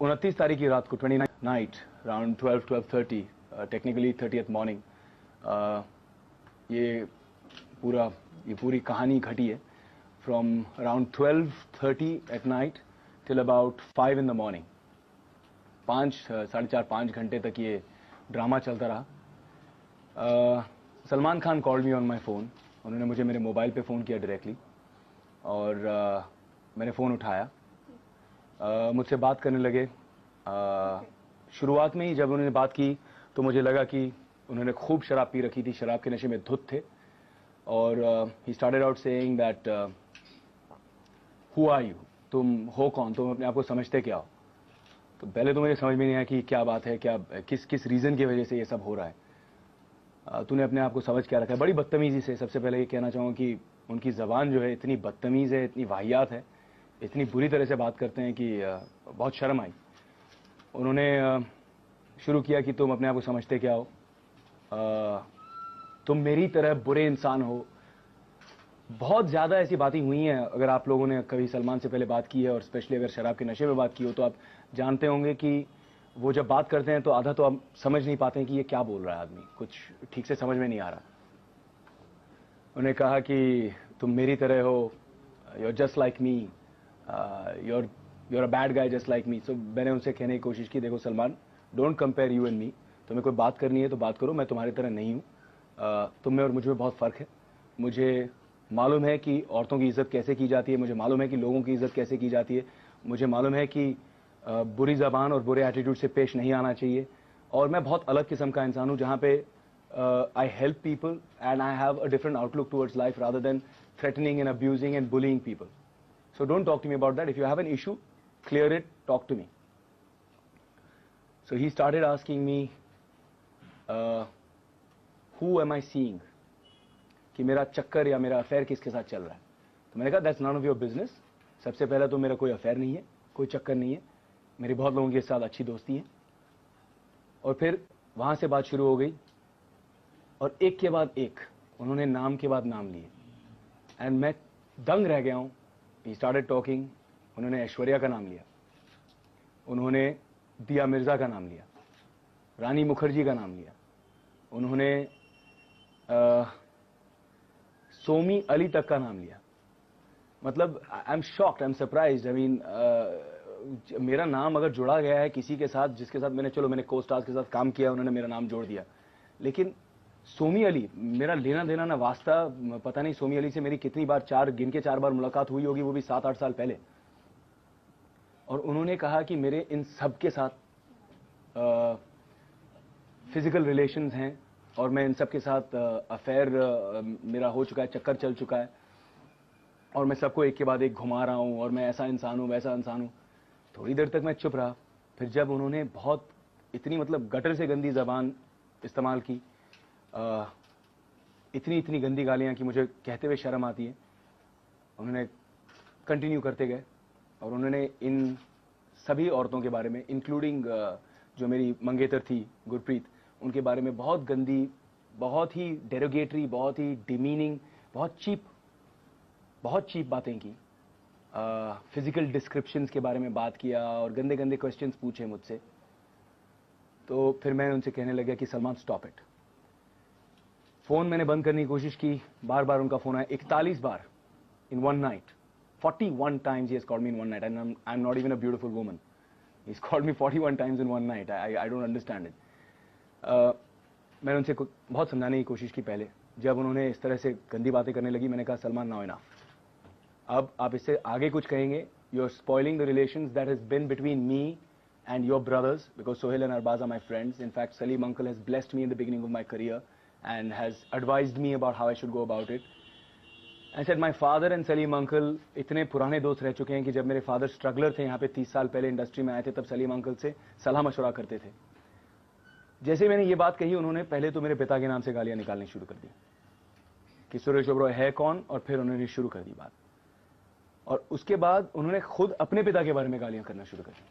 29 तारीख की रात को 29 night around 12:30 technically 30th morning ये पूरी कहानी घटी है from around 12:30 at night till about 5 in the morning। 4.5 घंटे तक ये ड्रामा चलता रहा। Salman Khan called me on my phone. उन्होंने मुझे मेरे मोबाइल पे फ़ोन किया डायरेक्टली और मैंने फ़ोन उठाया। मुझसे बात करने लगे। शुरुआत में ही जब उन्होंने बात की तो मुझे लगा कि उन्होंने खूब शराब पी रखी थी, शराब के नशे में धुत थे। और he started out saying that who are you, तुम हो कौन, तुम अपने आप को समझते क्या हो। तो पहले तो मुझे समझ में नहीं आया कि क्या बात है, किस रीज़न की वजह से ये सब हो रहा है। तूने अपने आप को समझ क्या रखा है। बड़ी बदतमीज़ी से सबसे पहले ये कहना चाहूँगा कि उनकी ज़बान जो है इतनी बदतमीज़ है, इतनी वाहियात है, इतनी बुरी तरह से बात करते हैं कि बहुत शर्म आई। उन्होंने शुरू किया कि तुम अपने आप को समझते क्या हो, तुम मेरी तरह बुरे इंसान हो। बहुत ज़्यादा ऐसी बातें हुई हैं। अगर आप लोगों ने कभी सलमान से पहले बात की है और स्पेशली अगर शराब के नशे में बात की हो तो आप जानते होंगे कि वो जब बात करते हैं तो आधा तो आप समझ नहीं पाते हैं कि ये क्या बोल रहा है आदमी, कुछ ठीक से समझ में नहीं आ रहा। उन्होंने कहा कि तुम मेरी तरह हो, you are just like me, you're a bad guy just like me। So मैंने उनसे कहने की कोशिश की, देखो Salman, don't compare you and me. तुम्हें कोई बात करनी है तो बात करो, मैं तुम्हारी तरह नहीं हूँ। तुम में और मुझ में बहुत फ़र्क है। मुझे मालूम है कि औरतों की इज़्ज़त कैसे की जाती है, मुझे मालूम है कि लोगों की इज़्ज़त कैसे की जाती है, मुझे मालूम है कि बुरी ज़बान और बुरे एटीट्यूड से पेश नहीं आना चाहिए। और मैं बहुत अलग किस्म का इंसान हूँ जहाँ पे I help people and I have a different outlook towards life rather than threatening and abusing and bullying people. So don't talk to me about that. If you have an issue, clear it, talk to me. So he started asking me, who am I seeing? कि मेरा चक्कर या मेरा affair किसके साथ चल रहा है। तो मैंने कहा that's none of your business। सबसे पहला तो मेरा कोई अफेयर नहीं है, कोई चक्कर नहीं है, मेरी बहुत लोगों के साथ अच्छी दोस्ती है। और फिर वहाँ से बात शुरू हो गई और एक के बाद एक उन्होंने नाम के बाद नाम लिए एंड मैं दंग रह गया हूँ। He started talking। उन्होंने ऐश्वर्या का नाम लिया, उन्होंने दिया मिर्जा का नाम लिया, रानी मुखर्जी का नाम लिया, उन्होंने सोमी अली तक का नाम लिया। मतलब I am shocked, I am surprised. I mean मेरा नाम अगर जुड़ा गया है किसी के साथ जिसके साथ मैंने को-स्टार्स के साथ काम किया, उन्होंने मेरा नाम जोड़ दिया। लेकिन सोमी अली, मेरा लेना देना ना वास्ता, पता नहीं सोमी अली से मेरी कितनी बार, गिन के 4 बार मुलाकात हुई होगी, वो भी 7-8 साल पहले। और उन्होंने कहा कि मेरे इन सब के साथ फिजिकल रिलेशंस हैं और मैं इन सब के साथ अफेयर मेरा हो चुका है, चक्कर चल चुका है और मैं सबको एक के बाद एक घुमा रहा हूँ और मैं ऐसा इंसान हूँ, वैसा इंसान हूँ। थोड़ी देर तक मैं चुप रहा। फिर जब उन्होंने बहुत इतनी मतलब गटर से गंदी ज़बान इस्तेमाल की, इतनी गंदी गालियाँ कि मुझे कहते हुए शर्म आती है, उन्होंने कंटिन्यू करते गए और उन्होंने इन सभी औरतों के बारे में, इंक्लूडिंग जो मेरी मंगेतर थी गुरप्रीत, उनके बारे में बहुत गंदी, बहुत ही डेरोगेटरी, बहुत ही डिमीनिंग, बहुत चीप बातें की। फिजिकल डिस्क्रिप्शंस के बारे में बात किया और गंदे गंदे क्वेश्चंस पूछे मुझसे। तो फिर मैं उनसे कहने लगा कि सलमान स्टॉप इट। फ़ोन मैंने बंद करने की कोशिश की, बार बार उनका फ़ोन आया, 41 बार in one night. 41 times he has called me in one night and I'm not even a beautiful woman. He's called me 41 times in one night. I don't understand it. मैंने उनसे बहुत समझाने की कोशिश की पहले। जब उन्होंने इस तरह से गंदी बातें करने लगी, मैंने कहा सलमान नाउ इनफ। अब आप इससे आगे कुछ कहेंगे, you are spoiling the relations that has been between me and your brothers, because Sohail and Arbaz are my friends. In fact, Salim uncle has blessed me in the beginning of my career and has advised me about how I should go about it. I said my father and Salim uncle इतने पुराने दोस्त रह चुके हैं कि जब मेरे father struggler थे यहाँ पे 30 साल पहले इंडस्ट्री में आए थे, तब सलीम अंकल से सलाह मशवरा करते थे। जैसे मैंने ये बात कही, उन्होंने पहले तो मेरे पिता के नाम से गालियाँ निकालनी शुरू कर दी कि सुरेश ओबरॉय है कौन, और फिर उन्होंने शुरू कर दी बात। और उसके बाद उन्होंने खुद अपने पिता के बारे में गालियाँ करना शुरू कर दी।